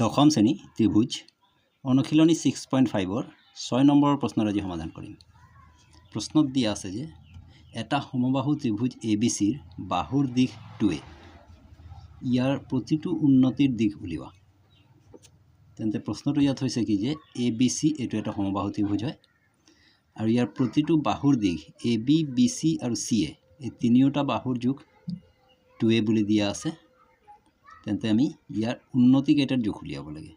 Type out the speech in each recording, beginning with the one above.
দশম শ্ৰেণী ত্ৰিভুজ অনুশীলনী 6.5 6 নম্বৰৰ প্ৰশ্নৰ আজি সমাধান কৰিম। প্ৰশ্নত দিয়া আছে যে এটা সমবাহু ত্ৰিভুজ ABCৰ বাহুৰ দিশ 2A ইয়াৰ প্ৰতিটো উন্নতিৰ দিশ উলিওৱা। তেন্তে প্ৰশ্নটো ইয়াত হৈছে কি যে ABC এটো এটা সমবাহু ত্ৰিভুজ হয় আৰু ইয়াৰ প্ৰতিটো বাহুৰ দিশ AB BC আৰু CA এই তিনিওটা বাহুৰ যোগ 2A বুলি দিয়া আছে। তেন্তে আমি ইয়াৰ উন্নতি কেইটাৰ যোগ উলিয়াব লাগে।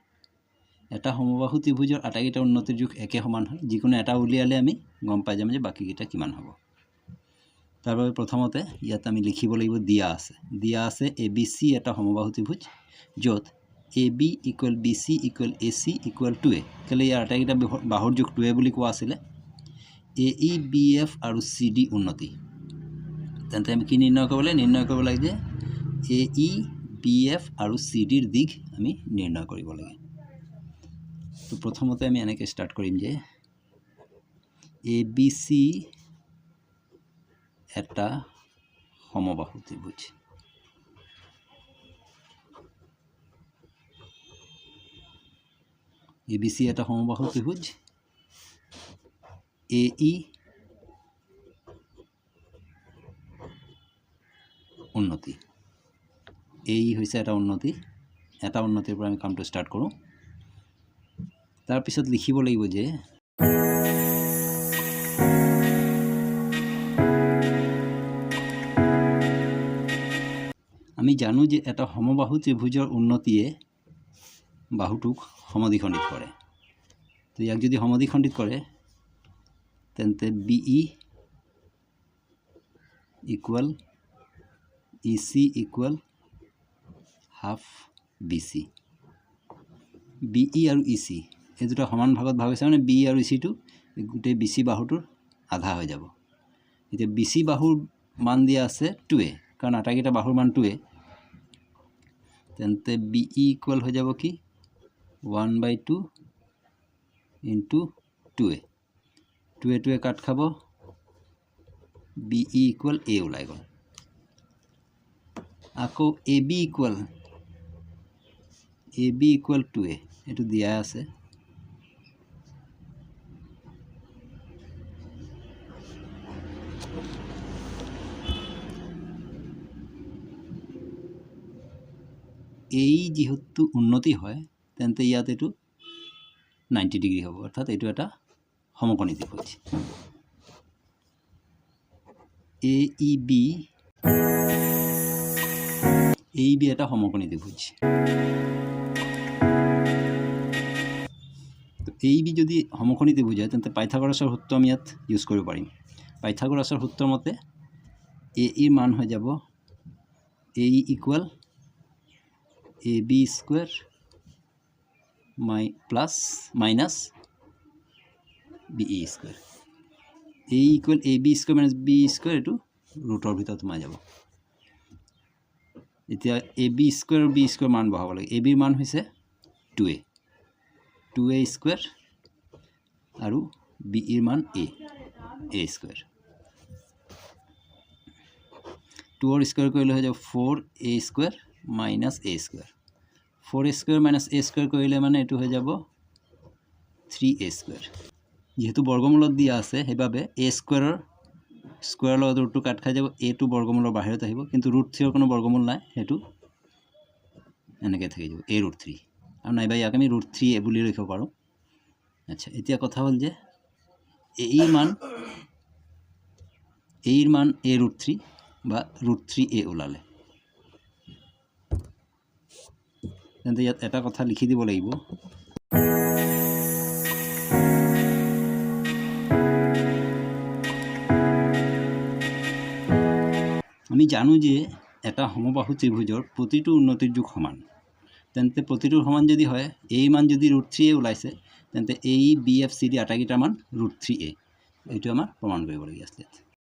এটা সমবাহু ত্ৰিভুজৰ আটাইকেইটা উন্নতিৰ যোগ একে সমান হয়, যিকোনো এটা উলিয়ালে আমি গম পাই যাম যে বাকিকেইটা কিমান হ'ব। তাৰ বাবে প্ৰথমতে ইয়াত আমি লিখিব লাগিব দিয়া আছে ABC এটা সমবাহু ত্ৰিভুজ য'ত AB = BC = AC = 2A। কেলে ইয়াৰ আটাইকেইটা বাহুৰ যোগ 2A বুলি কোৱা আছিলে। AE BF আৰু CD উন্নতি। তেন্তে আমি কি নিৰ্ণয় কৰিব লাগে যে AE BF আৰু CDৰ দিশ আমি নিৰ্ণয় কৰিব লাগে। তো প্ৰথমতে আমি এনেকৈ ষ্টাৰ্ট কৰিম যে ABC এটা সমবাহু ত্ৰিভুজ। ABC এটা সমবাহু ত্ৰিভুজ। AE উন্নতি। এই হৈছে এটা উন্নতি। এটা উন্নতিৰ পৰা আমি কামটো ষ্টাৰ্ট কৰোঁ। তাৰ পিছত লিখিব লাগিব যে আমি জানো যে এটা সমবাহু ত্ৰিভুজৰ উন্নতিয়ে বাহুটোক সমদ্বিখণ্ডিত কৰে। তো ইয়াক যদি সমদ্বিখণ্ডিত কৰে তেন্তে BE = EC = half BC। BE আৰু EC এই দুটা সমান ভাগত ভাগ হৈছে, মানে BE আৰু ECটো গোটেই BC বাহুটোৰ আধা হৈ যাব। এতিয়া BC বাহুৰ মান দিয়া আছে 2A, কাৰণ আটাইকেইটা বাহুৰ মান 2A। তেন্তে BE = হৈ যাব কি 1/2 × 2A। 2A কাট খাব, BE = A ওলাই গ'ল। আকৌ AB = 2A এইটো দিয়া আছে। এই যেহেতু উন্নতি হয় তেন্তে ইয়াত এইটো 90 ডিগ্ৰী হ'ব, অৰ্থাৎ এইটো এটা সমকোণী ত্ৰিভুজ। AEB এটা সমকোণী ত্ৰিভুজ। তো AB যদি সমকোণী ত্ৰিভুজ হয় তেন্তে পাইথাগোৰাছৰ সূত্ৰ আমি ইয়াত ইউজ কৰিব পাৰিম। পাইথাগোৰাছৰ সূত্ৰ মতে AEৰ মান হৈ যাব AE = AB² - BE²। AE = AB² - BE² এইটো ৰুটৰ ভিতৰত সোমাই যাব। এতিয়া AB² আৰু BE² মান বহাব লাগে। ABৰ মান হৈছে 2A আৰু BEৰ মান A²। 2ৰ স্কোৱাৰ কৰিলে হৈ যাব 4A² - A²। 4A² - A² কৰিলে মানে এইটো হৈ যাব 3A²। যেহেতু বৰ্গমূলত দিয়া আছে সেইবাবে A² স্কোৱাৰৰ লগত ৰুটটো কাট খাই যাব, A টো বৰ্গমূলৰ বাহিৰত আহিব, কিন্তু √3ৰ কোনো বৰ্গমূল নাই, সেইটো এনেকৈ থাকি যাব A√3। আৰু নাইবা ইয়াক আমি √3A বুলি লিখিব পাৰোঁ। আচ্ছা, এতিয়া কথা হ'ল যে AEৰ মান A√3 বা √3A ওলালে। তেন্তে ইয়াত এটা কথা লিখি দিব লাগিব, আমি জানো যে এটা সমবাহু ত্ৰিভুজৰ প্ৰতিটো উন্নতিৰ যোগ সমান। তেন্তে প্ৰতিটোৰ সমান যদি হয়, এই মান যদি √3A ওলাইছে তেন্তে AE BF CD আটাইকেইটাৰ মান √3A। এইটো আমাৰ প্ৰমাণ কৰিবলগীয়া আছিলে।